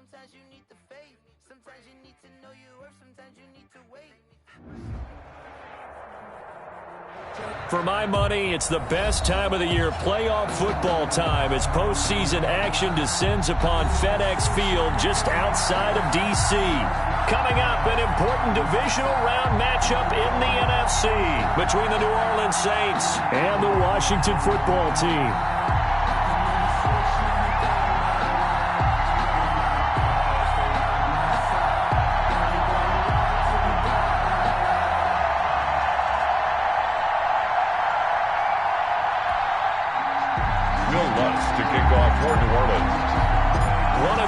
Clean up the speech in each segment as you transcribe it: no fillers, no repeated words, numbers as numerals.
Sometimes you need the faith. Sometimes you need to know your worth. Sometimes you need to wait. For my money, it's the best time of the year, playoff football time, as postseason action descends upon FedEx Field just outside of D.C. Coming up, an important divisional round matchup in the NFC between the New Orleans Saints and the Washington football team.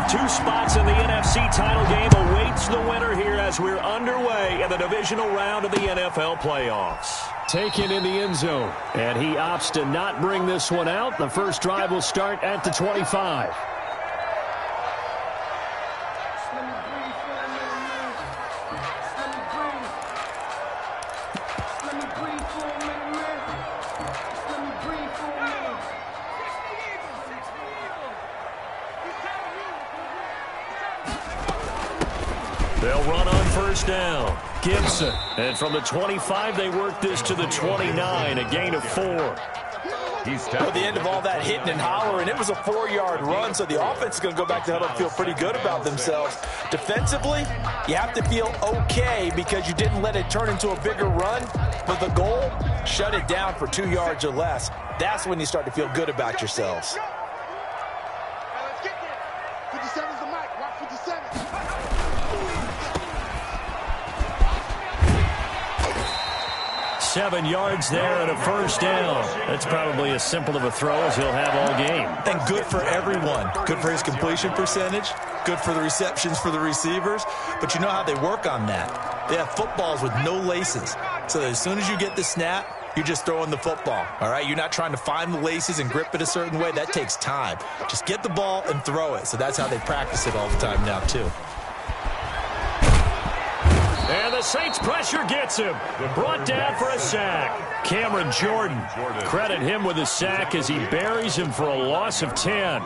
Two spots in the NFC title game awaits the winner here as we're underway in the divisional round of the NFL playoffs. Taken in the end zone, and he opts to not bring this one out. The first drive will start at the 25. They'll run on first down. Gibson. And from the 25, they work this to the 29, a gain of 4. At the end of all that hitting and hollering, it was a 4-yard run, so the offense is going to go back to huddle and feel pretty good about themselves. Defensively, you have to feel okay because you didn't let it turn into a bigger run, but the goal, shut it down for 2 yards or less. That's when you start to feel good about yourselves. 7 yards there and a first down. That's probably as simple of a throw as he'll have all game. And good for everyone. Good for his completion percentage. Good for the receptions for the receivers. But you know how they work on that. They have footballs with no laces. So that as soon as you get the snap, you're just throwing the football. All right? You're not trying to find the laces and grip it a certain way. That takes time. Just get the ball and throw it. So that's how they practice it all the time now, too. And the Saints pressure gets him. Brought down for a sack. Cameron Jordan. Credit him with a sack as he buries him for a loss of 10.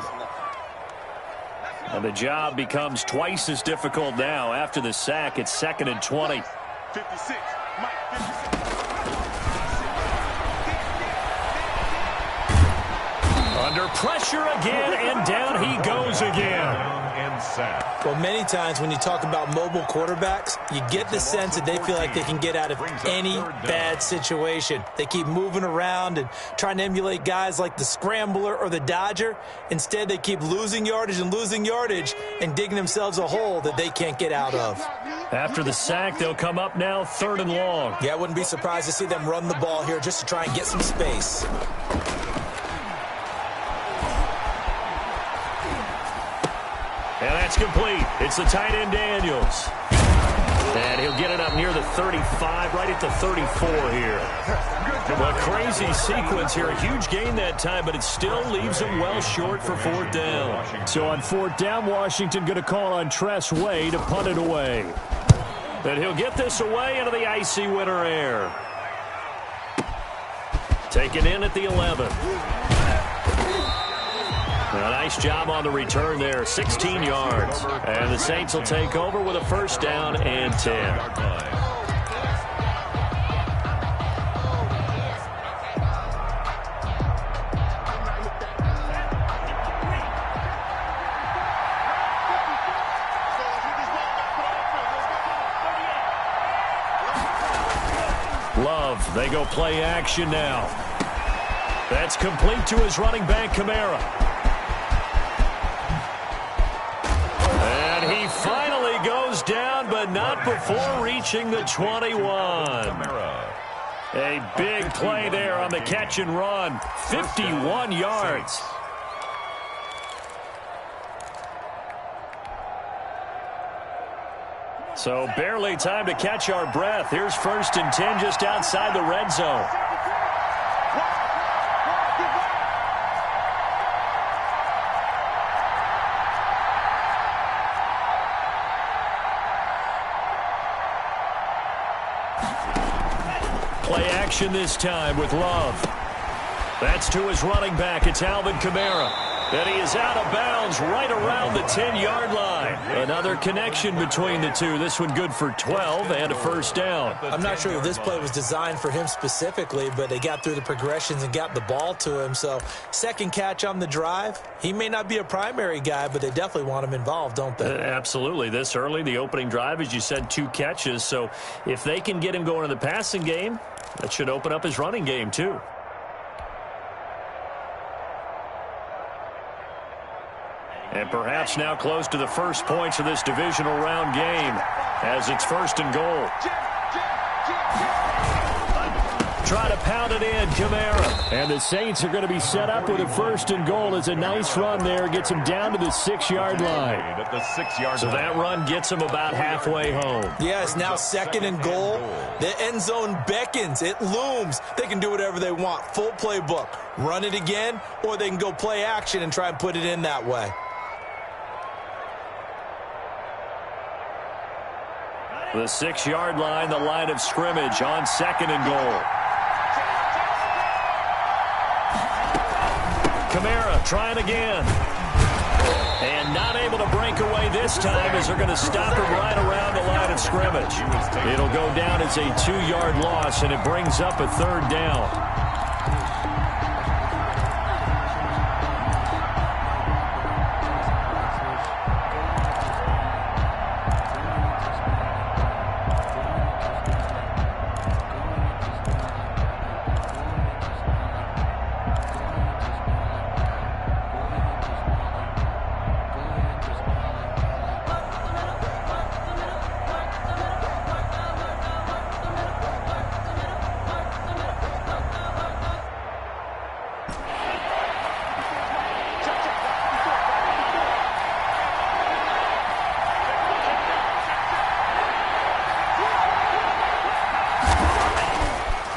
And the job becomes twice as difficult now. After the sack, it's 2nd and 20. 56. Mike, 56. Under pressure again, and down he goes again. Well, many times when you talk about mobile quarterbacks, you get the sense that they feel like they can get out of any bad situation. They keep moving around and trying to emulate guys like the Scrambler or the Dodger. Instead, they keep losing yardage and digging themselves a hole that they can't get out of. After the sack, they'll come up now 3rd and long. Yeah, I wouldn't be surprised to see them run the ball here just to try and get some space. And that's complete. It's the tight end Daniels. And he'll get it up near the 35, right at the 34 here. A crazy sequence here. A huge gain that time, but it still leaves him well short for 4th down. So on 4th down, Washington going to call on Tress Way to punt it away. And he'll get this away into the icy winter air. Taken in at the 11. A nice job on the return there, 16 yards. And the Saints will take over with a first down and 10. Love, they go play action now. That's complete to his running back, Kamara. He finally goes down, but not before reaching the 21. A big play there on the catch and run. 51 yards. So barely time to catch our breath. Here's 1st and 10 just outside the red zone. Play action this time with Love. That's to his running back. It's Alvin Kamara. And he is out of bounds right around the 10-yard line. Another connection between the two. This one good for 12 and a first down. I'm not sure if this play was designed for him specifically, but they got through the progressions and got the ball to him. So second catch on the drive. He may not be a primary guy, but they definitely want him involved, don't they? Absolutely. This early, the opening drive, as you said, 2 catches. So if they can get him going in the passing game, that should open up his running game too. And perhaps now close to the first points of this divisional round game as it's 1st and goal. Try to pound it in, Kamara. And the Saints are going to be set up with a 1st and goal. It's a nice run there. Gets him down to the 6-yard line. At the 6-yard so that run gets him about halfway home. Yeah, it's now 2nd and goal. The end zone beckons. It looms. They can do whatever they want. Full playbook. Run it again, or they can go play action and try and put it in that way. The 6-yard line, the line of scrimmage on 2nd and goal. Kamara trying again. And not able to break away this time as they're going to stop him right around the line of scrimmage. It'll go down as a 2-yard loss, and it brings up a 3rd down.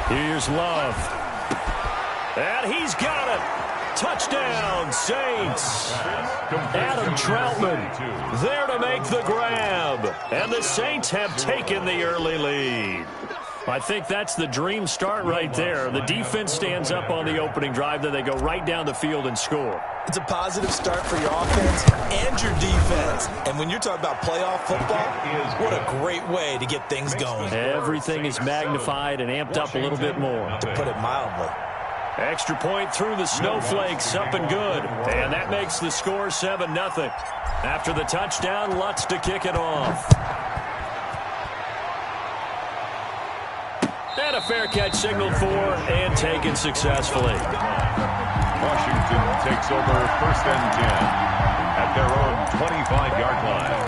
Here's Love. And he's got it. Touchdown, Saints. Adam Troutman there to make the grab. And the Saints have taken the early lead. I think that's the dream start right there. The defense stands up on the opening drive, then they go right down the field and score. It's a positive start for your offense and your defense. And when you're talking about playoff football, what a great way to get things going. Everything is magnified and amped up a little bit more. To put it mildly. Extra point through the snowflakes, up and good. And that makes the score 7-0. After the touchdown, Lutz to kick it off. And a fair catch signaled for and taken successfully. Washington takes over 1st and 10 at their own 25-yard line.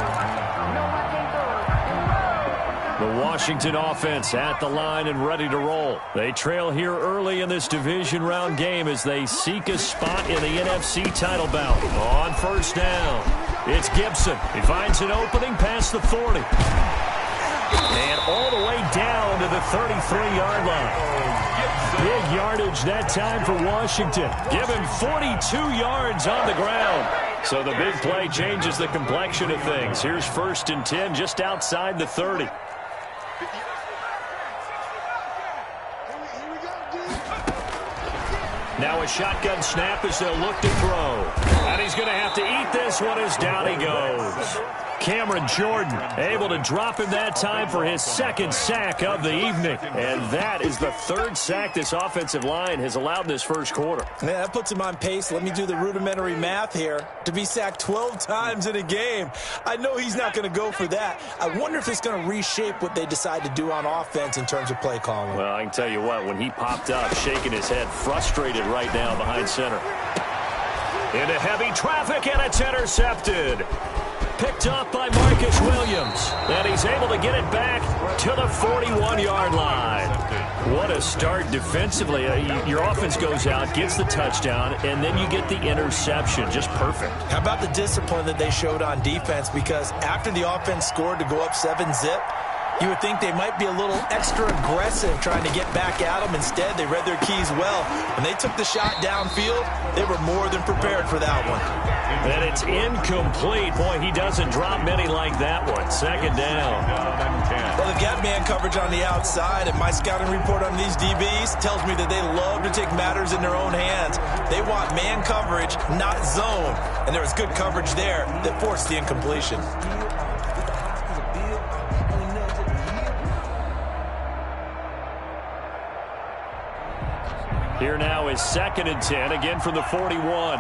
The Washington offense at the line and ready to roll. They trail here early in this division round game as they seek a spot in the NFC title bout. On 1st down, it's Gibson. He finds an opening past the 40. And all the way down to the 33-yard line. Big yardage that time for Washington. Give him 42 yards on the ground. So the big play changes the complexion of things. Here's 1st and 10 just outside the 30. Now a shotgun snap as they'll look to throw. And he's going to have to eat this one as down he goes. Cameron Jordan able to drop him that time for his 2nd sack of the evening. And that is the 3rd sack this offensive line has allowed in this 1st quarter. Yeah, that puts him on pace. Let me do the rudimentary math here. To be sacked 12 times in a game. I know he's not going to go for that. I wonder if it's going to reshape what they decide to do on offense in terms of play calling. Well, I can tell you what, when he popped up, shaking his head, frustrated right now behind center. Into heavy traffic, and it's intercepted. Picked up by Marcus Williams. And he's able to get it back to the 41-yard line. What a start defensively. Your offense goes out, gets the touchdown, and then you get the interception. Just perfect. How about the discipline that they showed on defense? Because after the offense scored to go up 7-zip, you would think they might be a little extra aggressive trying to get back at them. Instead, they read their keys well. When they took the shot downfield, they were more than prepared for that one. And it's incomplete. Boy, he doesn't drop many like that one. Second down. Well, they've got man coverage on the outside, and my scouting report on these DBs tells me that they love to take matters in their own hands. They want man coverage, not zone. And there was good coverage there that forced the incompletion. Here now is 2nd and 10, again from the 41.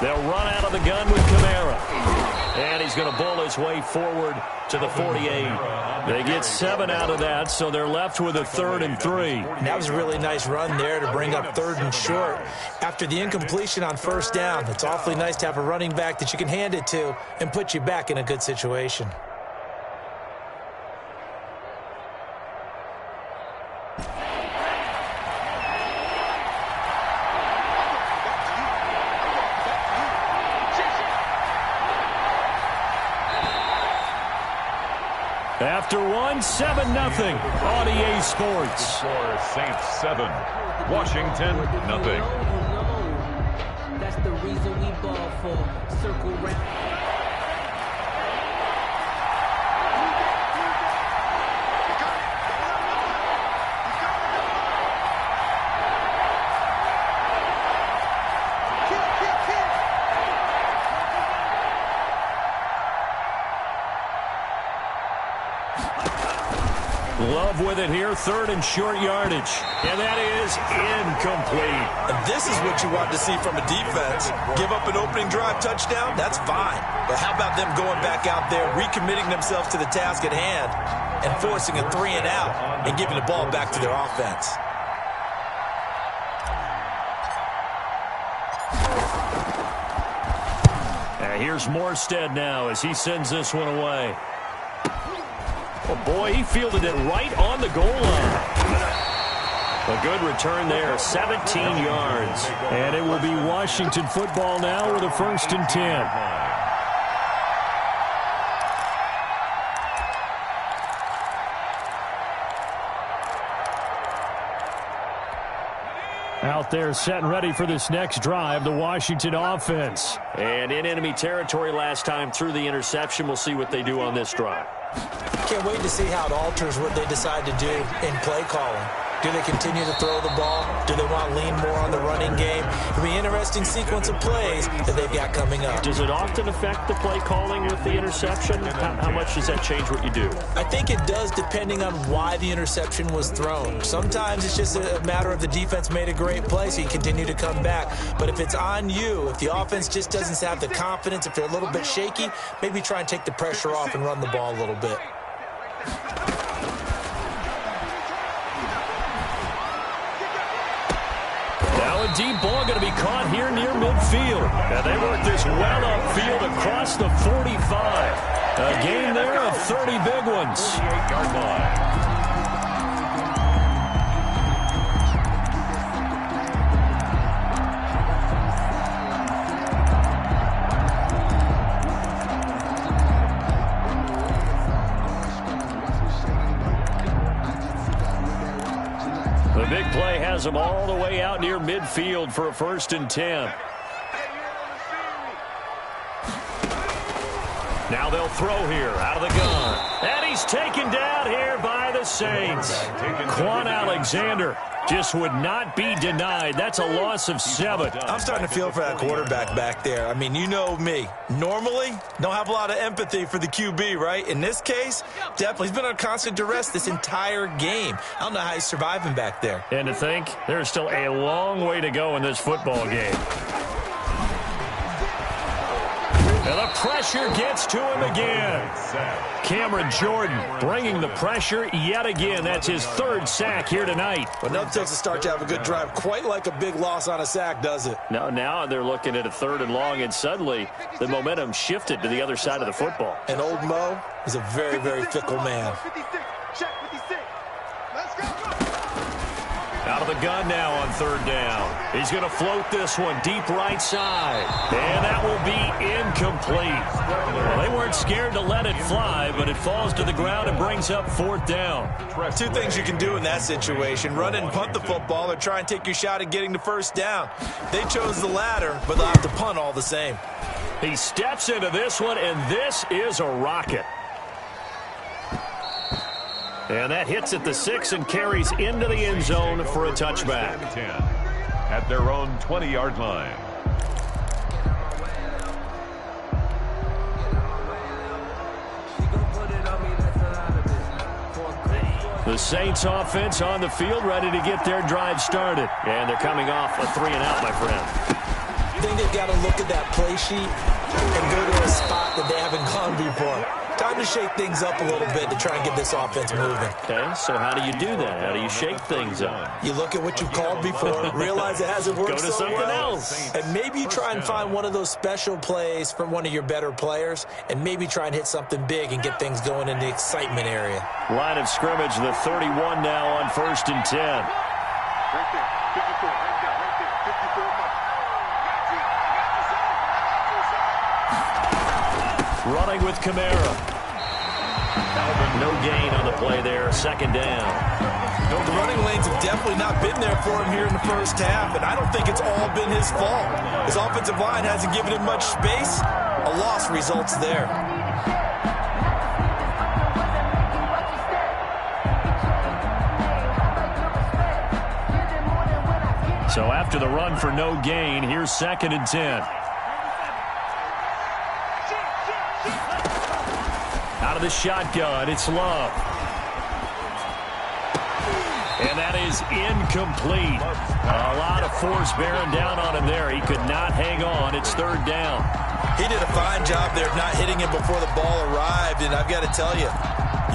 They'll run out of the gun with Kamara. And he's going to bull his way forward to the 48. They get 7 out of that, so they're left with a 3rd and 3. And that was a really nice run there to bring up 3rd and short. After the incompletion on 1st down, it's awfully nice to have a running back that you can hand it to and put you back in a good situation. After 1, 7-0 on EA Sports. Score Saints 7, Washington nothing. That's the reason we ball for. Circle round. Love with it here, 3rd and short yardage. And that is incomplete. And this is what you want to see from a defense. Give up an opening drive touchdown, that's fine. But how about them going back out there, recommitting themselves to the task at hand, and forcing a 3 and out and giving the ball back to their offense. Here's Morstead now as he sends this one away. Oh, boy, he fielded it right on the goal line. A good return there, 17 yards. And it will be Washington football now with a 1st and 10. Out there set and ready for this next drive, the Washington offense. And in enemy territory last time through the interception. We'll see what they do on this drive. Can't wait to see how it alters what they decide to do in play calling. Do they continue to throw the ball? Do they want to lean more on the running game? It'll be an interesting sequence of plays that they've got coming up. Does it often affect the play calling with the interception? How much does that change what you do? I think it does, depending on why the interception was thrown. Sometimes it's just a matter of the defense made a great play, so you continue to come back. But if it's on you, if the offense just doesn't have the confidence, if they're a little bit shaky, maybe try and take the pressure off and run the ball a little bit. Now a deep ball going to be caught here near midfield. And they work this well upfield across the 45. A gain there of 30 big ones. 48-yard line. The big play has them all the way out near midfield for a 1st and 10. Now they'll throw here out of the gun. And he's taken down here by the Saints. Quan Alexander just would not be denied. That's a loss of 7. I'm starting to feel for that quarterback back there. I mean, you know me. Normally, don't have a lot of empathy for the QB, right? In this case, definitely. He's been on constant duress this entire game. I don't know how he's surviving back there. And to think, there's still a long way to go in this football game. And the pressure gets to him again. Cameron Jordan bringing the pressure yet again. That's his 3rd sack here tonight. But nothing takes a start to have a good drive quite like a big loss on a sack, does it? Now they're looking at a 3rd and long, and suddenly the momentum shifted to the other side of the football. And old Mo is a very, very fickle man. Out of the gun now on third down. He's going to float this one deep right side. And that will be incomplete. Well, they weren't scared to let it fly, but it falls to the ground and brings up fourth down. Two things you can do in that situation. Run and punt the football or try and take your shot at getting the first down. They chose the latter, but they'll have to punt all the same. He steps into this one, and this is a rocket. And that hits at the 6 and carries into the end zone for a touchback. 10 at their own 20-yard line. The Saints offense on the field, ready to get their drive started. And they're coming off a 3-and-out, my friend. I think they've got to look at that play sheet and go to a spot that they haven't gone before. Time to shake things up a little bit to try and get this offense moving. Okay, so how do you do that? How do you shake things up? You look at what you've called before, realize it hasn't worked Go to so something well, else. and maybe you try and find one of those special plays from one of your better players, and maybe try and hit something big and get things going in the excitement area. Line of scrimmage, the 31 now on 1st and 10. Right there, 54, right there, 54 mark. Running with Kamara. No gain on the play there, 2nd down. No, the running lanes have definitely not been there for him here in the first half, and I don't think it's all been his fault. His offensive line hasn't given him much space. A loss results there. So after the run for no gain, here's 2nd and 10. Out of the shotgun, it's Love. And that is incomplete. A lot of force bearing down on him there. He could not hang on. It's 3rd down. He did a fine job there of not hitting him before the ball arrived, and I've got to tell you,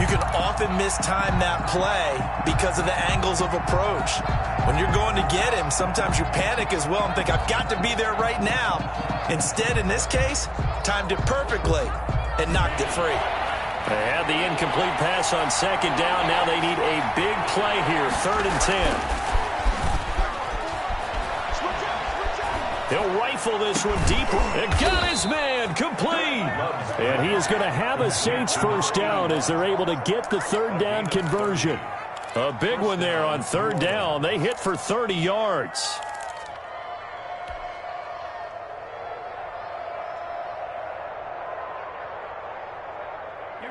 you can often mistime that play because of the angles of approach. When you're going to get him, sometimes you panic as well and think, I've got to be there right now. Instead, in this case, timed it perfectly and knocked it free. They had the incomplete pass on 2nd down. Now they need a big play here, 3rd and 10. He'll rifle this one deeper. And got his man, complete. And he is going to have a Saints first down as they're able to get the 3rd down conversion. A big one there on 3rd down. They hit for 30 yards.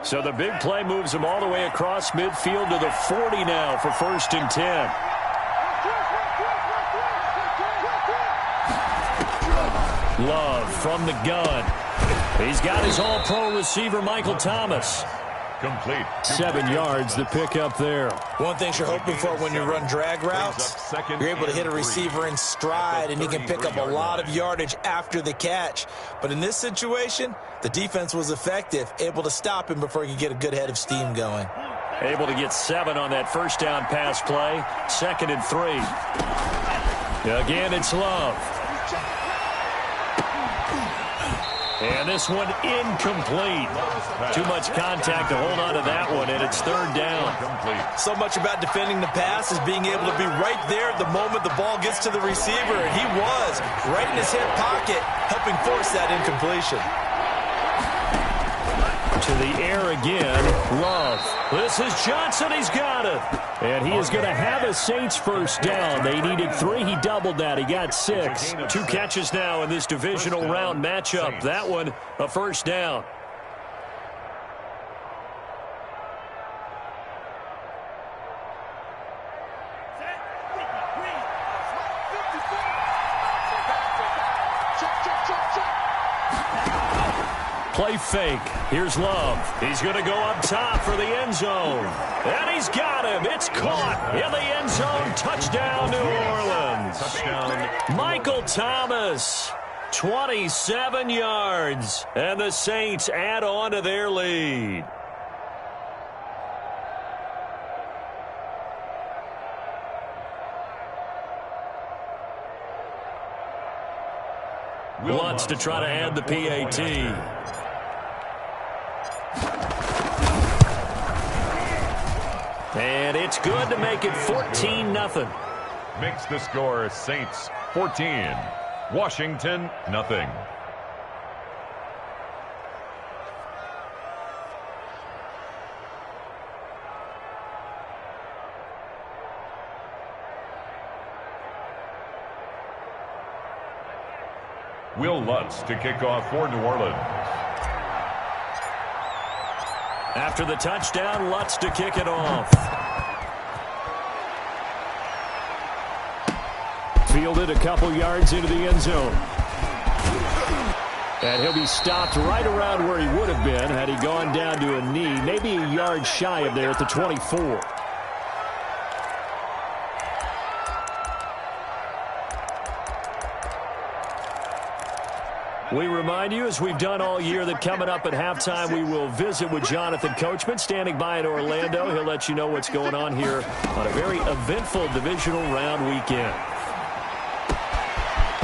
So the big play moves them all the way across midfield to the 40 now for 1st and 10. Love from the gun. He's got his all-pro receiver, Michael Thomas. Complete. 7 yards, the pickup there. One thing you're hoping for when you run drag routes, you're able to hit a receiver in stride, and he can pick up a lot of yardage after the catch. But in this situation, the defense was effective, able to stop him before he could get a good head of steam going. Able to get 7 on that first down pass play. 2nd and 3. Again, it's Love. And this one incomplete. Too much contact to hold on to that one, and it's 3rd down. So much about defending the pass is being able to be right there at the moment the ball gets to the receiver, and he was right in his hip pocket, helping force that incompletion. To the air again, Love. This is Johnson. He's got it. And he is going to have a Saints first down. They needed 3. He doubled that. He got 6. 2 catches now in this divisional round matchup. That one, a first down. Play fake. Here's Love. He's going to go up top for the end zone. And he's got him. It's caught in the end zone. Touchdown, New Orleans. Touchdown. Michael Thomas. 27 yards. And the Saints add on to their lead. Wants to try to add the PAT. And it's good to make it 14-0. Makes the score Saints 14, Washington nothing. Will Lutz to kick off for New Orleans. After the touchdown, Lutz to kick it off. Fielded a couple yards into the end zone. And he'll be stopped right around where he would have been had he gone down to a knee, maybe a yard shy of there at the 24. We remind you, as we've done all year, that coming up at halftime, we will visit with Jonathan Coachman, standing by in Orlando. He'll let you know what's going on here on a very eventful divisional round weekend.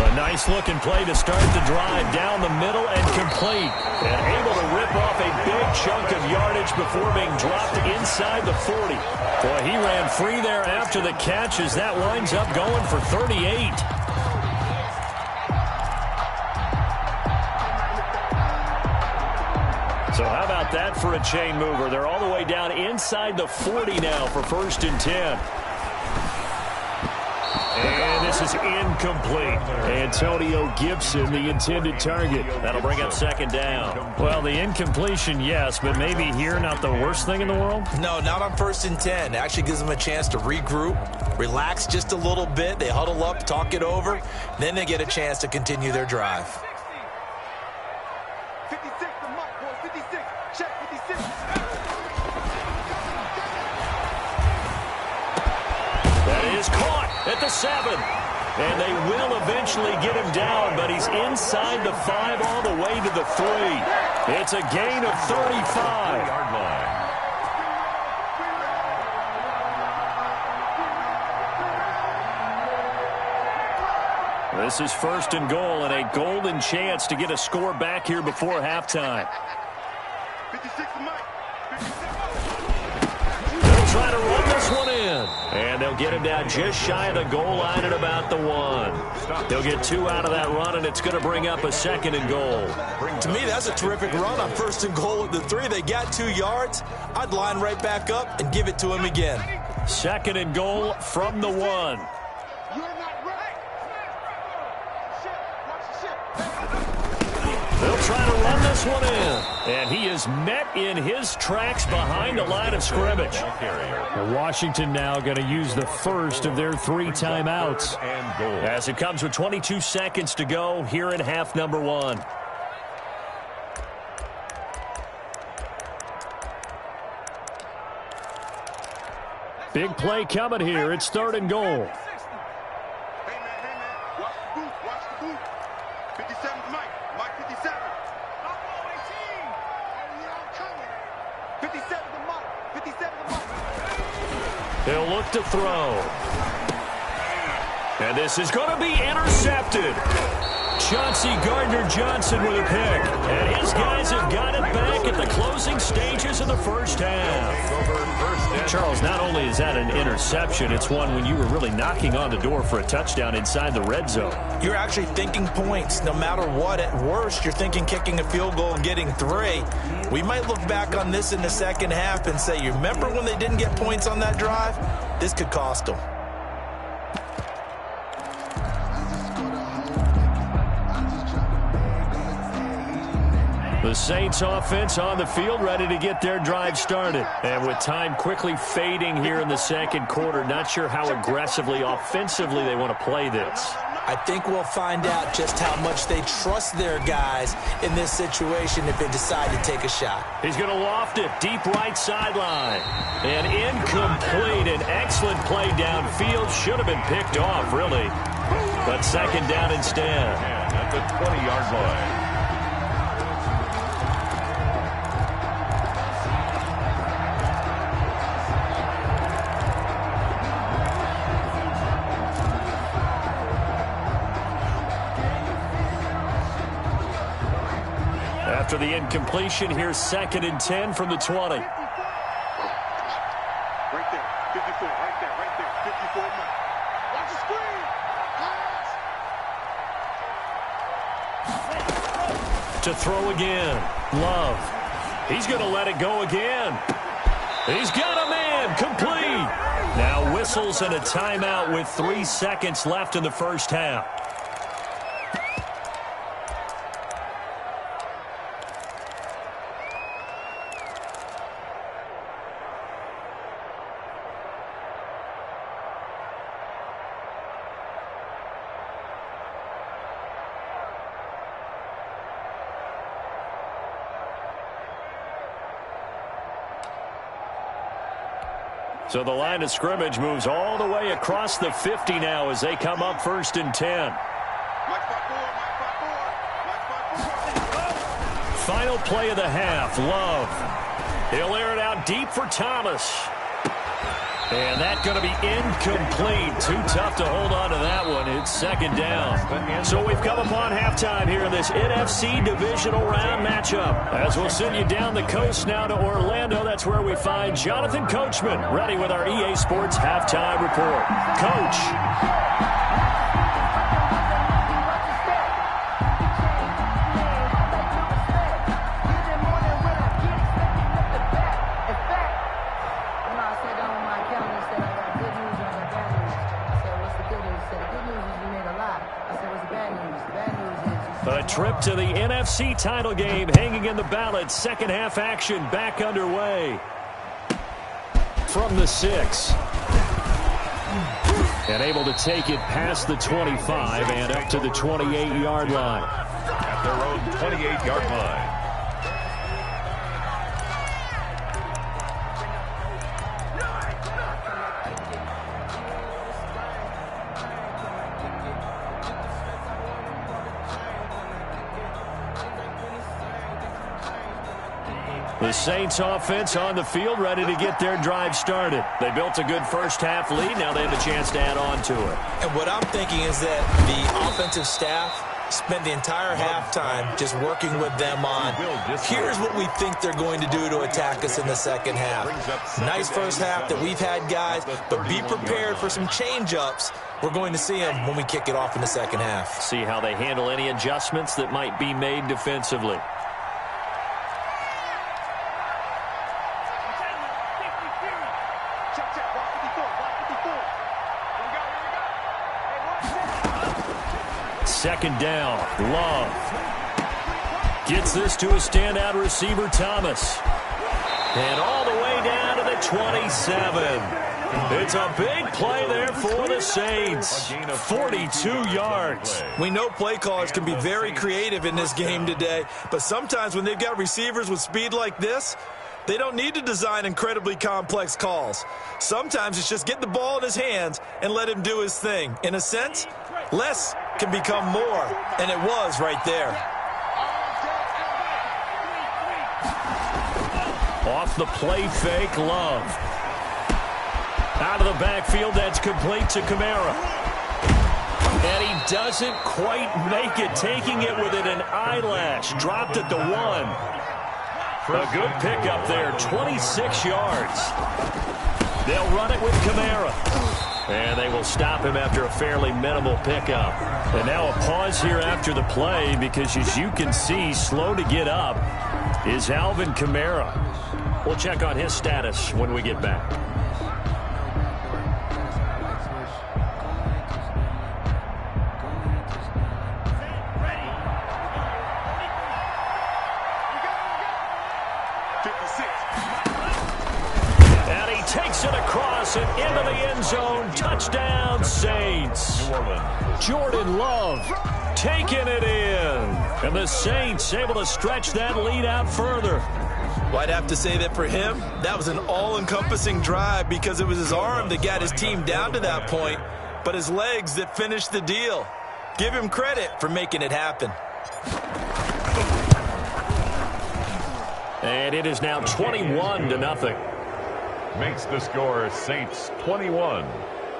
A nice-looking play to start the drive down the middle and complete. And able to rip off a big chunk of yardage before being dropped inside the 40. Boy, he ran free there after the catch as that winds up going for 38. So how about that for a chain mover? They're all the way down inside the 40 now for 1st and 10. And this is incomplete. Antonio Gibson, the intended target. That'll bring up 2nd down. Well, the incompletion, yes, but maybe here not the worst thing in the world? No, not on 1st and 10. It actually gives them a chance to regroup, relax just a little bit. They huddle up, talk it over. Then they get a chance to continue their drive. Caught at the 7. And they will eventually get him down, but he's inside the 5 all the way to the 3. It's a gain of 35. Yard line. This is 1st and goal and a golden chance to get a score back here before halftime. 56 Mike. They'll try to run this one in. And they'll get him down just shy of the goal line at about the 1. They'll get 2 out of that run, and it's going to bring up a 2nd and goal. To me, that's a terrific run on 1st and goal at the 3. They got 2 yards. I'd line right back up and give it to him again. 2nd and goal from the 1. They'll try to run this one in. And he is met in his tracks behind the line of scrimmage. Washington now going to use the first of their 3 timeouts. As it comes with 22 seconds to go here in half number 1. Big play coming here. It's 3rd and goal. Hey, man. Watch the boot. 57's Mike. Mike 57. 57 to Mike. 57 to Mike. He'll look to throw. And this is going to be intercepted. Chauncey Gardner-Johnson with a pick. And his guys have got it back at the closing stages of the first half. Charles, not only is that an interception, it's one when you were really knocking on the door for a touchdown inside the red zone. You're actually thinking points. No matter what, at worst, you're thinking kicking a field goal and getting 3. We might look back on this in the second half and say, you remember when they didn't get points on that drive? This could cost them. The Saints offense on the field, ready to get their drive started. And with time quickly fading here in the second quarter, not sure how aggressively, offensively they want to play this. I think we'll find out just how much they trust their guys in this situation if they decide to take a shot. He's going to loft it deep right sideline. And incomplete. An excellent play downfield. Should have been picked off, really. But 2nd down instead. And at the 20-yard line. After the incompletion, here's 2nd and 10 from the 20. Right there. 54. Right there. 54 Mike. Watch the to throw again. Love. He's going to let it go again. He's got a man. Complete. Now whistles and a timeout with 3 seconds left in the first half. So the line of scrimmage moves all the way across the 50 now as they come up 1st and 10. Final play of the half, Love. He'll air it out deep for Thomas. And that's going to be incomplete. Too tough to hold on to that one. It's 2nd down. So we've come upon halftime here in this NFC divisional round matchup. As we'll send you down the coast now to Orlando, that's where we find Jonathan Coachman ready with our EA Sports halftime report. Coach. A trip to the NFC title game hanging in the balance. Second half action back underway. From the 6. And able to take it past the 25 and up to the 28-yard line. At their own 28-yard line. The Saints offense on the field, ready to get their drive started. They built a good first half lead. Now they have a chance to add on to it. And what I'm thinking is that the offensive staff spent the entire halftime just working with them on, here's what we think they're going to do to attack us in the second half. Nice first half that we've had, guys, but be prepared for some change-ups. We're going to see them when we kick it off in the second half. See how they handle any adjustments that might be made defensively. Second down, Love. Gets this to a standout receiver, Thomas. And all the way down to the 27. It's a big play there for the Saints. 42 yards. We know play callers can be very creative in this game today, but sometimes when they've got receivers with speed like this, they don't need to design incredibly complex calls. Sometimes it's just get the ball in his hands and let him do his thing. In a sense, less can become more, and it was right there. Off the play fake, Love. Out of the backfield, that's complete to Kamara. And he doesn't quite make it, taking it within an eyelash. Dropped at the 1. A good pickup there, 26 yards. They'll run it with Kamara. And they will stop him after a fairly minimal pickup. And now a pause here after the play because, as you can see, slow to get up is Alvin Kamara. We'll check on his status when we get back. And into the end zone. Touchdown, Saints. Jordan Love taking it in. And the Saints able to stretch that lead out further. Well, I'd have to say that for him, that was an all-encompassing drive because it was his arm that got his team down to that point, but his legs that finished the deal. Give him credit for making it happen. And it is now 21-0. Makes the score Saints 21,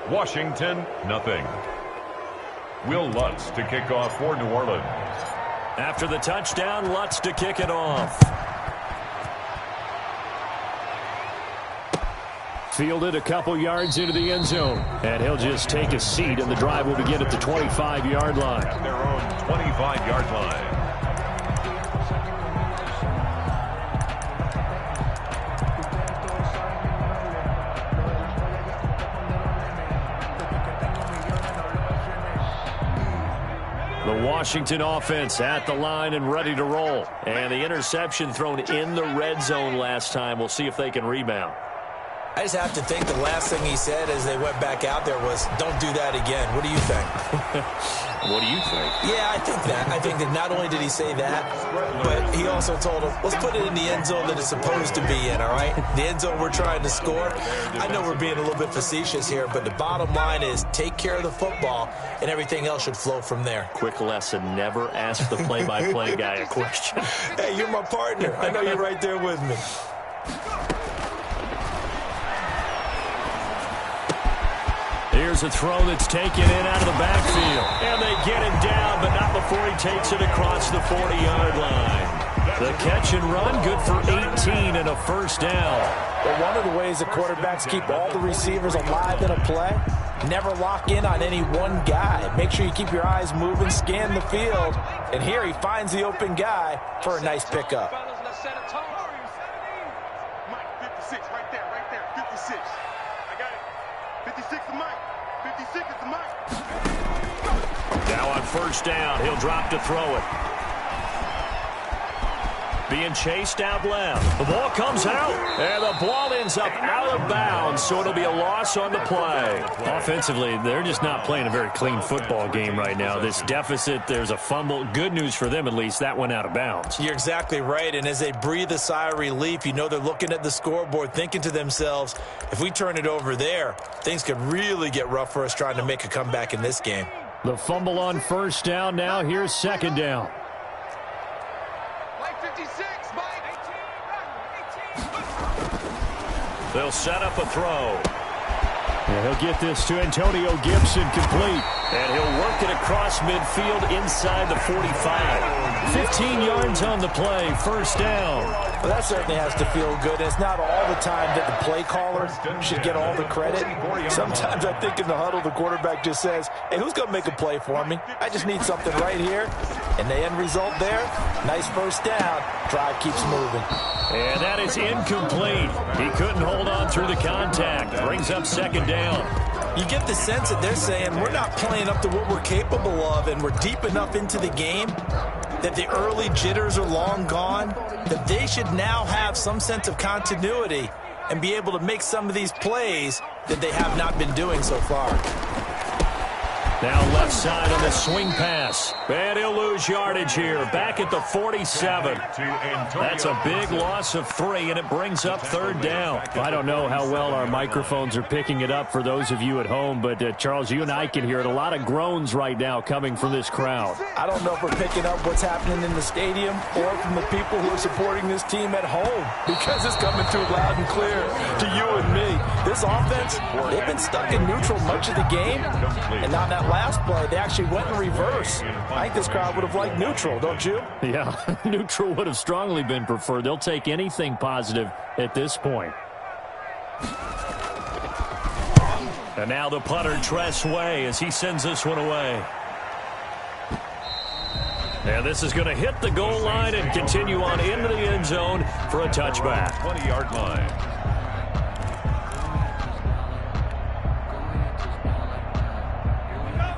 Washington nothing. Will Lutz to kick off for New Orleans. After the touchdown, Lutz to kick it off. Fielded a couple yards into the end zone. And he'll just take a seat, and the drive will begin at the 25-yard line. At their own 25-yard line. The Washington offense at the line and ready to roll. And the interception thrown in the red zone last time. We'll see if they can rebound. I just have to think the last thing he said as they went back out there was, don't do that again. What do you think? What do you think? Yeah, I think that. I think that not only did he say that, but he also told him, let's put it in the end zone that it's supposed to be in, all right? The end zone we're trying to score. I know we're being a little bit facetious here, but the bottom line is take care of the football, and everything else should flow from there. Quick lesson, never ask the play-by-play guy a question. Hey, you're my partner. I know you're right there with me. Here's a throw that's taken in out of the backfield. And they get it down, but not before he takes it across the 40-yard line. The catch and run, good for 18 and a first down. Well, one of the ways the quarterbacks keep all the receivers alive in a play, never lock in on any one guy. Make sure you keep your eyes moving, scan the field. And here he finds the open guy for a nice pickup. Mike, 56, right there, 56. I got it. 56 to Mike. 56 is to Mike. Now on first down, he'll drop to throw it. Being chased out left. The ball comes out, and the ball ends up out of bounds, so it'll be a loss on the play. Offensively, they're just not playing a very clean football game right now. This deficit, there's a fumble. Good news for them, at least. That went out of bounds. You're exactly right, and as they breathe a sigh of relief, you know they're looking at the scoreboard, thinking to themselves, if we turn it over there, things could really get rough for us trying to make a comeback in this game. The fumble on first down. Now here's second down. They'll set up a throw. And he'll get this to Antonio Gibson complete. And he'll work it across midfield inside the 45. 15 yards on the play, first down. Well, that certainly has to feel good. It's not all the time that the play caller should get all the credit. Sometimes I think in the huddle, the quarterback just says, hey, who's going to make a play for me? I just need something right here. And the end result there, nice first down. Drive keeps moving. And that is incomplete. He couldn't hold on through the contact. Brings up second down. You get the sense that they're saying we're not playing up to what we're capable of, and we're deep enough into the game that the early jitters are long gone, that they should now have some sense of continuity and be able to make some of these plays that they have not been doing so far. Now left side on the swing pass. And he'll lose yardage here. Back at the 47. That's a big loss of 3, and it brings up third down. I don't know how well our microphones are picking it up for those of you at home, but Charles, you and I can hear it. A lot of groans right now coming from this crowd. I don't know if we're picking up what's happening in the stadium or from the people who are supporting this team at home, because it's coming through loud and clear to you and me. This offense, they've been stuck in neutral much of the game, and now that last play, they actually went in reverse. I think this crowd would have liked neutral, don't you? Yeah, neutral would have strongly been preferred. They'll take anything positive at this point. And now the punter, Tress Way, as he sends this one away. And this is going to hit the goal line and continue on into the end zone for a touchback. 20-yard line.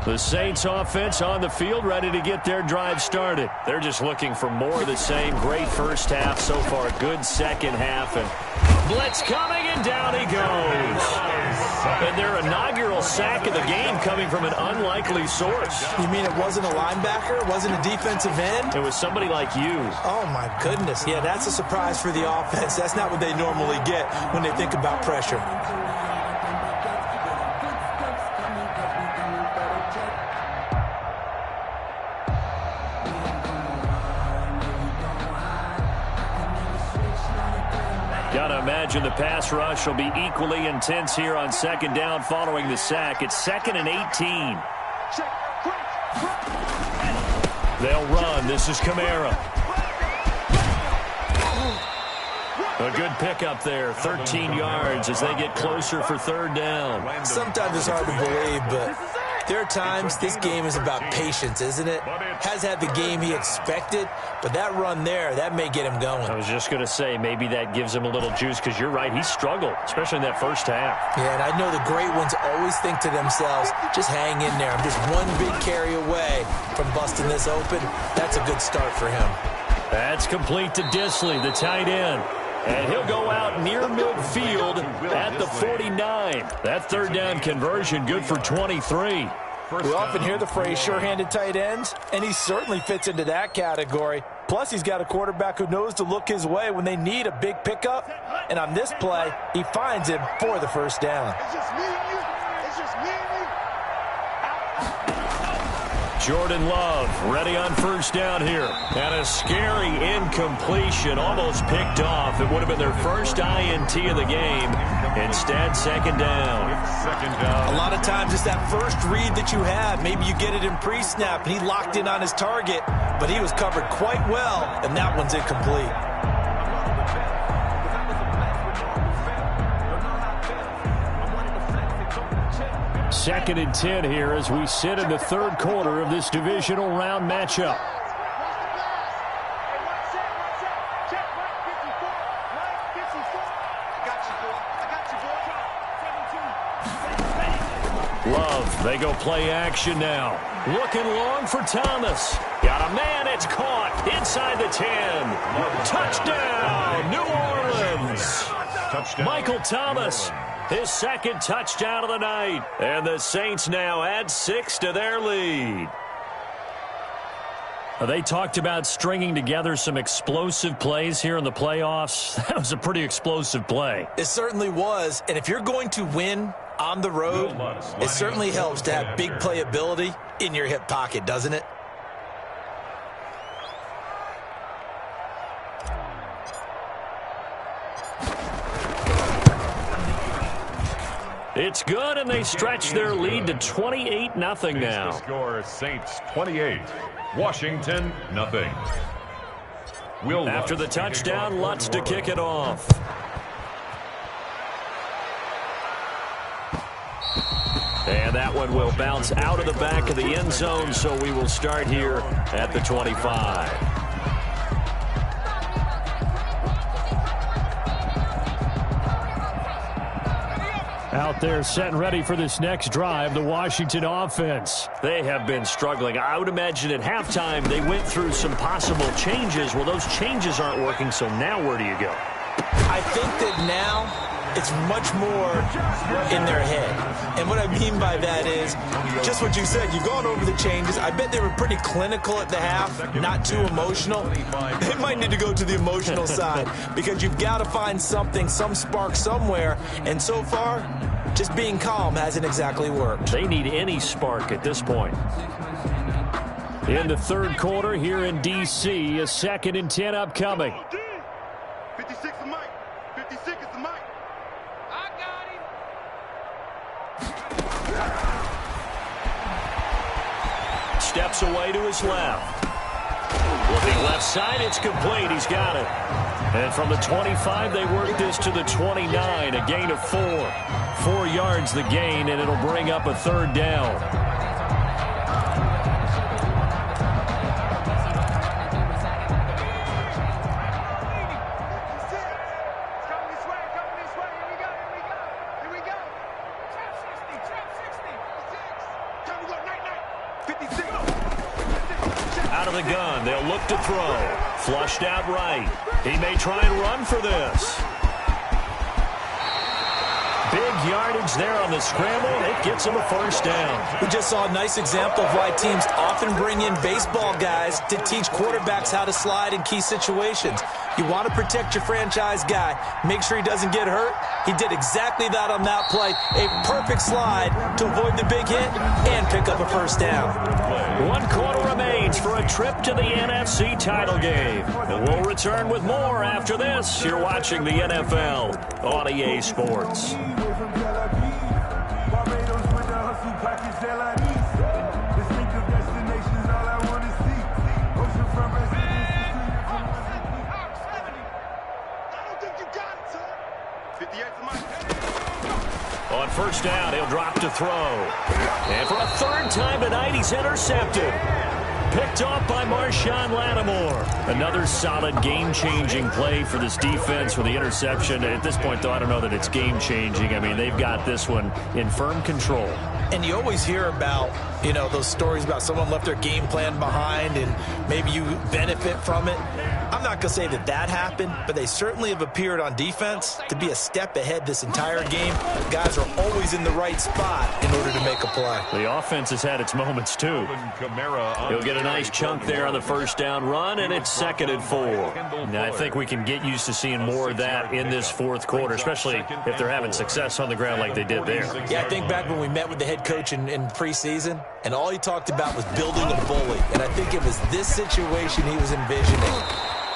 The Saints offense on the field, ready to get their drive started. They're just looking for more of the same. Great first half so far. Good second half. And blitz coming, and down he goes. And their inaugural sack of the game coming from an unlikely source. You mean it wasn't a linebacker? It wasn't a defensive end? It was somebody like you. Oh, my goodness. Yeah, that's a surprise for the offense. That's not what they normally get when they think about pressure. Gotta imagine the pass rush will be equally intense here on second down following the sack. It's 2nd and 18. They'll run. This is Kamara. A good pickup there. 13 yards as they get closer for third down. Sometimes it's hard to believe, but There are times this game is about patience, isn't it? Has had the game he expected, but that run there, that may get him going. I was just going to say, maybe that gives him a little juice, because you're right, he struggled, especially in that first half. Yeah, and I know the great ones always think to themselves, just hang in there. I'm just one big carry away from busting this open. That's a good start for him. That's complete to Disley, the tight end. And he'll go out near midfield at the 49. That third down conversion good for 23. We often hear the phrase sure-handed tight ends, and he certainly fits into that category. Plus, he's got a quarterback who knows to look his way when they need a big pickup. And on this play, he finds him for the first down. It's just me and you. It's just me and you. Jordan Love ready on first down here. And a scary incompletion, almost picked off. It would have been their first INT of the game. Instead, second down. A lot of times it's that first read that you have. Maybe you get it in pre-snap, and he locked in on his target, but he was covered quite well, and that one's incomplete. Second and 10 here as we sit in the third quarter of this divisional round matchup. Love, they go play action now. Looking long for Thomas. Got a man, it's caught inside the 10. Touchdown, New Orleans. Touchdown. Michael Thomas, his second touchdown of the night. And the Saints now add 6 to their lead. They talked about stringing together some explosive plays here in the playoffs. That was a pretty explosive play. It certainly was. And if you're going to win on the road, it certainly helps to have big playability in your hip pocket, doesn't it? It's good, and they stretch their lead to 28-0 now. The score is Saints 28, Washington 0. After the touchdown, Lutz to kick it off. And that one will bounce out of the back of the end zone, so we will start here at the 25. Out there set and ready for this next drive, the Washington offense. They have been struggling. I would imagine at halftime they went through some possible changes. Well, those changes aren't working, so now where do you go? I think that now it's much more in their head. And what I mean by that is just what you said. You've gone over the changes. I bet they were pretty clinical at the half, not too emotional. They might need to go to the emotional side because you've got to find something, some spark somewhere. And so far, just being calm hasn't exactly worked. They need any spark at this point. In the third quarter here in D.C., a 2nd and 10 upcoming. 56 is Mike. 56 is the Mike. I got him. Steps away to his left. Looking left side, it's complete. He's got it. And from the 25, they work this to the 29, a gain of 4. 4 yards the gain, and it'll bring up a third down. Out of the gun, they'll look to throw. Flushed out right. He may try and run for this. Big yardage there on the scramble. It gets him a first down. We just saw a nice example of why teams often bring in baseball guys to teach quarterbacks how to slide in key situations. You want to protect your franchise guy. Make sure he doesn't get hurt. He did exactly that on that play. A perfect slide to avoid the big hit and pick up a first down. 1 quarter remains for a trip to the NFC title game. And we'll return with more after this. You're watching the NFL on EA Sports. On first down. He'll drop to throw. And for a third time tonight, he's intercepted. Picked off by Marshawn Lattimore. Another solid game-changing play for this defense with the interception. At this point, though, I don't know that it's game-changing. I mean, they've got this one in firm control. And you always hear about, you know, those stories about someone left their game plan behind and maybe you benefit from it. I'm not going to say that that happened, but they certainly have appeared on defense to be a step ahead this entire game. Guys are always in the right spot in order to make a play. The offense has had its moments, too. He'll get a nice chunk there on the first down run, and it's 2nd and 4. Now, I think we can get used to seeing more of that in this fourth quarter, especially if they're having success on the ground like they did there. Yeah, I think back when we met with the head coach in preseason, and all he talked about was building a bully. And I think it was this situation he was envisioning.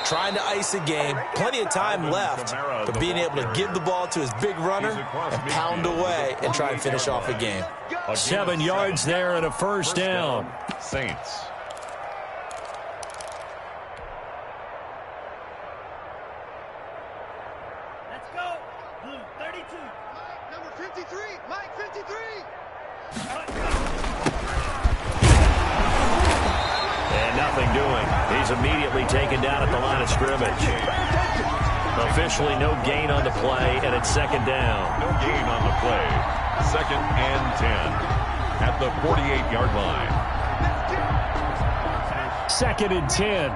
Trying to ice a game, plenty of time left, but being able to give the ball to his big runner and pound away and try and finish off a game. 7 yards there and a first down. Saints. Let's go. Blue 32. Number 53. Mike 53. And nothing doing. He's immediately taken down at the line of scrimmage. Officially no gain on the play, and it's 2nd down. No gain on the play. 2nd and 10 at the 48-yard line. 2nd and 10.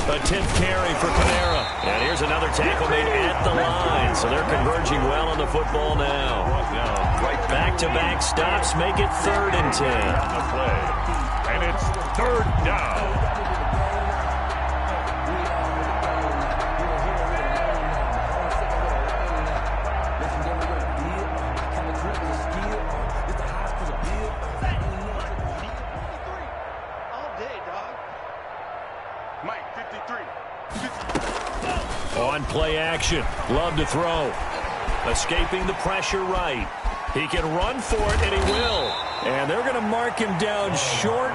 A 10th carry for Kamara. And here's another tackle made at the line. So they're converging well on the football now. Back-to-back stops make it 3rd and 10. On the play. And it's 3rd down. On play action. Love to throw. Escaping the pressure right. He can run for it, and he will. And they're going to mark him down short,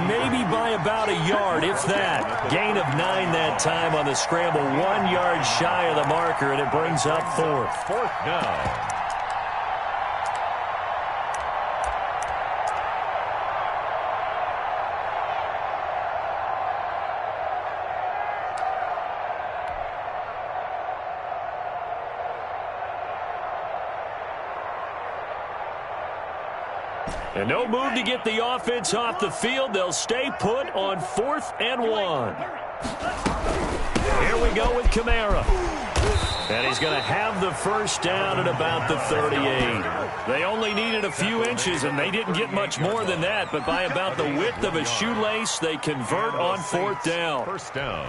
maybe by about a yard, if that. Gain of 9 that time on the scramble. 1 yard shy of the marker, and it brings up 4th. 4th down. And no move to get the offense off the field. They'll stay put on 4th and 1. Here we go with Kamara. And he's going to have the first down at about the 38. They only needed a few inches, and they didn't get much more than that. But by about the width of a shoelace, they convert on 4th down. First down.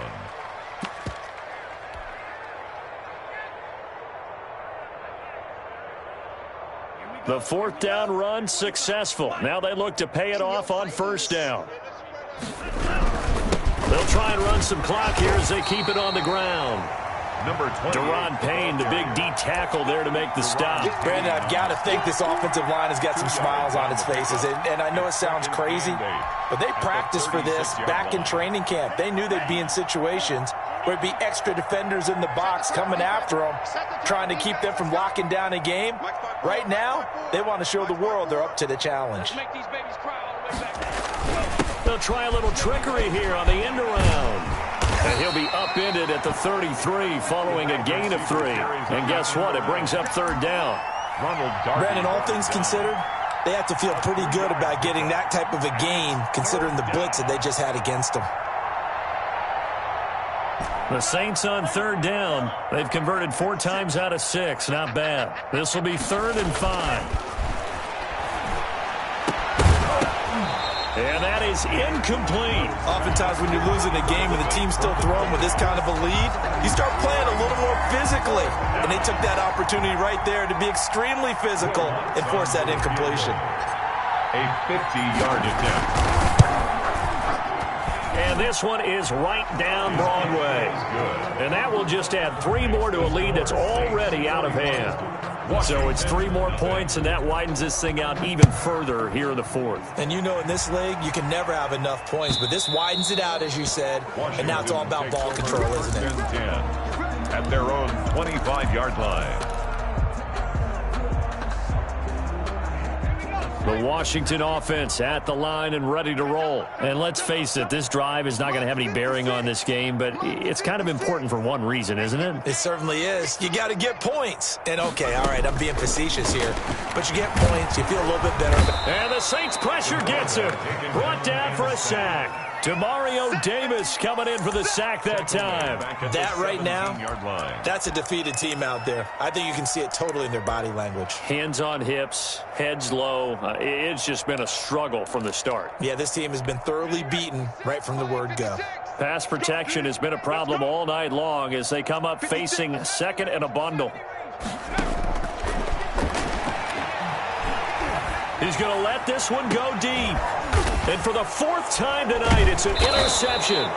The 4th down run successful. Now they look to pay it off on 1st down. They'll try and run some clock here as they keep it on the ground. Number 20. Deron Payne, the big D tackle there to make the stop. Brandon, I've got to think this offensive line has got some smiles on its faces. And I know it sounds crazy, but they practiced for this back in training camp. They knew they'd be in situations where it'd be extra defenders in the box coming after them, trying to keep them from locking down a game. Right now, they want to show the world they're up to the challenge. They'll try a little trickery here on the end around. And he'll be upended at the 33 following a gain of 3. And guess what? It brings up 3rd down. Brandon, all things considered, they have to feel pretty good about getting that type of a gain considering the blitz that they just had against them. The Saints on 3rd down. They've converted 4 times out of 6. Not bad. This will be 3rd and 5. And that is incomplete. Oftentimes when you're losing a game and the team's still throwing with this kind of a lead, you start playing a little more physically. And they took that opportunity right there to be extremely physical and force that incompletion. A 50-yard attempt. And this one is right down Broadway. And that will just add 3 more to a lead that's already out of hand. So it's 3 more points, and that widens this thing out even further here in the 4th. And you know in this league, you can never have enough points, but this widens it out, as you said, and now it's all about ball control, isn't it? at their own 25-yard line. The Washington offense at the line and ready to roll. And let's face it, this drive is not going to have any bearing on this game, but it's kind of important for one reason, isn't it? It certainly is. You got to get points. And, okay, all right, I'm being facetious here, but you get points, you feel a little bit better. And the Saints pressure gets him. Brought down for a sack. Demario Davis coming in for the sack that time. That right now, that's a defeated team out there. I think you can see it totally in their body language. Hands on hips, heads low. It's just been a struggle from the start. Yeah, this team has been thoroughly beaten right from the word go. Pass protection has been a problem all night long as they come up facing second and a bundle. He's going to let this one go deep. And for the fourth time tonight, it's an interception.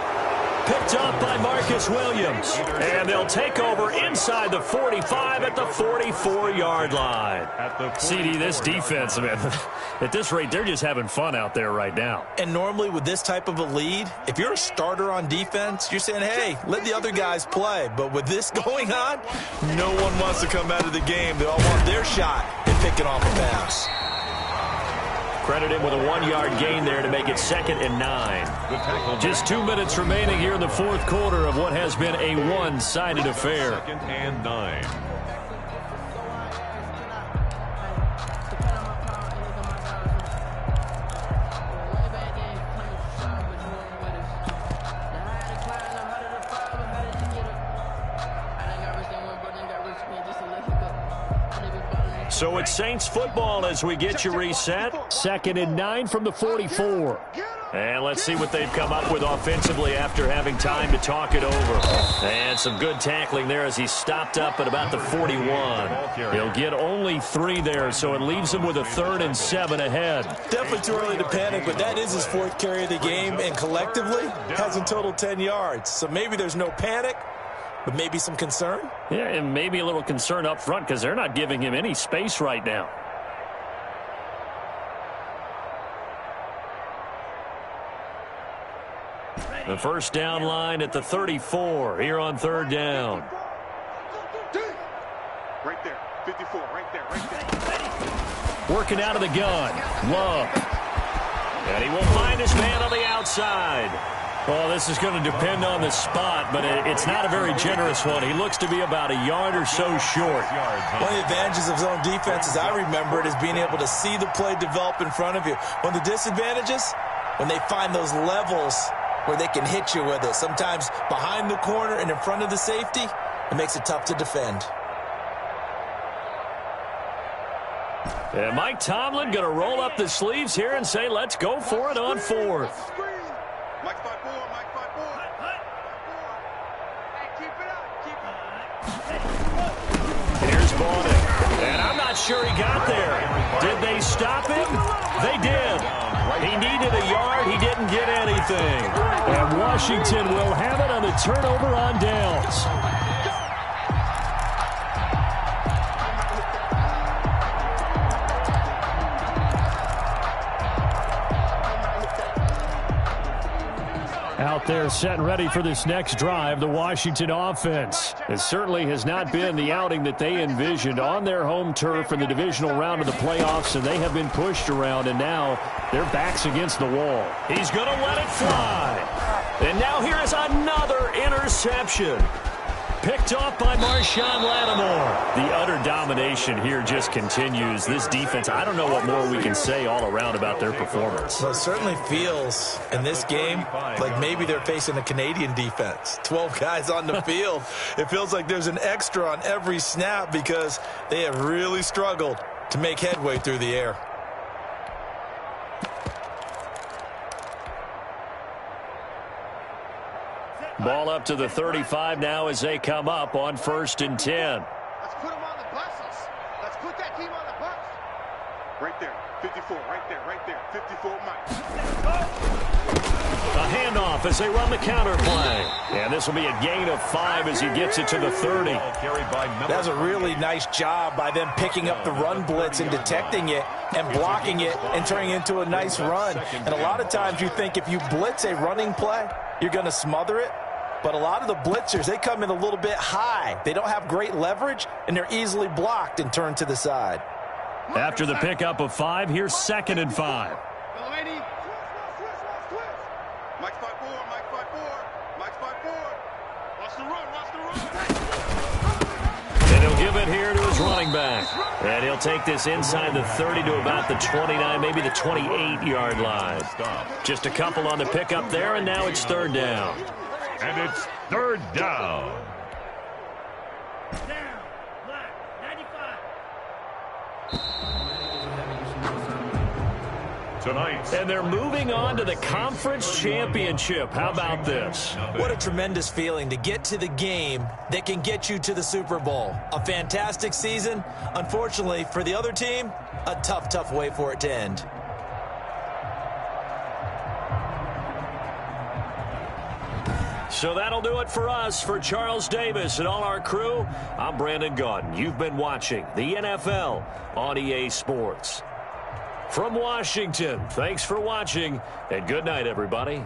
Picked up by Marcus Williams. And they'll take over inside the 45 at the 44-yard line. CD, this defense, man, at this rate, they're just having fun out there right now. And normally with this type of a lead, if you're a starter on defense, you're saying, hey, let the other guys play. But with this going on, no one wants to come out of the game. They all want their shot at picking off a pass. Credit him with a 1-yard gain there to make it 2nd and 9. Just 2 minutes remaining here in the fourth quarter of what has been a one-sided affair. 2nd and 9. So it's Saints football as we get you reset. 2nd and 9 from the 44. And let's see what they've come up with offensively after having time to talk it over. And some good tackling there as he stopped up at about the 41. He'll get only 3 there, so it leaves him with a 3rd and 7 ahead. Definitely too early to panic, but that is his 4th carry of the game, and collectively has in total 10 yards. So maybe there's no panic, but maybe some concern? Yeah, and maybe a little concern up front because they're not giving him any space right now. The first down line at the 34 here on 3rd down. Right there, 54, right there. Working out of the gun, Love. And he will find his man on the outside. Well, this is going to depend on the spot, but it's not a very generous one. He looks to be about a yard or so short. One of the advantages of zone defense, as I remember it, is being able to see the play develop in front of you. One of the disadvantages, when they find those levels where they can hit you with it, sometimes behind the corner and in front of the safety, it makes it tough to defend. And Mike Tomlin going to roll up the sleeves here and say, let's go for it on 4th. Mike 5-4, Mike 5-4. Hey, keep it up, Here's Baldwin. And I'm not sure he got there. Did they stop him? They did. He needed a yard. He didn't get anything. And Washington will have it on the turnover on downs. Out there set and ready for this next drive, the Washington offense. It certainly has not been the outing that they envisioned on their home turf in the divisional round of the playoffs, and they have been pushed around, and now their backs against the wall. He's going to let it fly. And now here is another interception. Picked off by Marshawn Lattimore. The utter domination here just continues. This defense, I don't know what more we can say all around about their performance. Well, it certainly feels in this game like maybe they're facing a Canadian defense. 12 guys on the field. It feels like there's an extra on every snap because they have really struggled to make headway through the air. Ball up to the 35 now as they come up on 1st and 10. Let's put them on the buses. Let's put that team on the bus. Right there, 54, right there, 54, Mike. A handoff as they run the counter play. And this will be a gain of 5 as he gets it to the 30. That's a really nice job by them picking up the run blitz and detecting it and blocking it and turning it into a nice run. And a lot of times you think if you blitz a running play, you're going to smother it. But a lot of the blitzers, they come in a little bit high. They don't have great leverage, and they're easily blocked and turned to the side. After the pickup of 5, here's 2nd and 5. Mike 5-4, Mike 5-4, Mike 5-4. Watch the run, watch the run. And he'll give it here to his running back. And he'll take this inside the 30 to about the 29, maybe the 28-yard line. Just a couple on the pickup there, and now it's 3rd down. And it's 3rd down. Down. Black. 95. Tonight. And they're moving on to the conference championship. How about this? What a tremendous feeling to get to the game that can get you to the Super Bowl. A fantastic season. Unfortunately, for the other team, a tough, tough way for it to end. So that'll do it for us. For Charles Davis and all our crew, I'm Brandon Gaudin. You've been watching the NFL on EA Sports. From Washington, thanks for watching, and good night, everybody.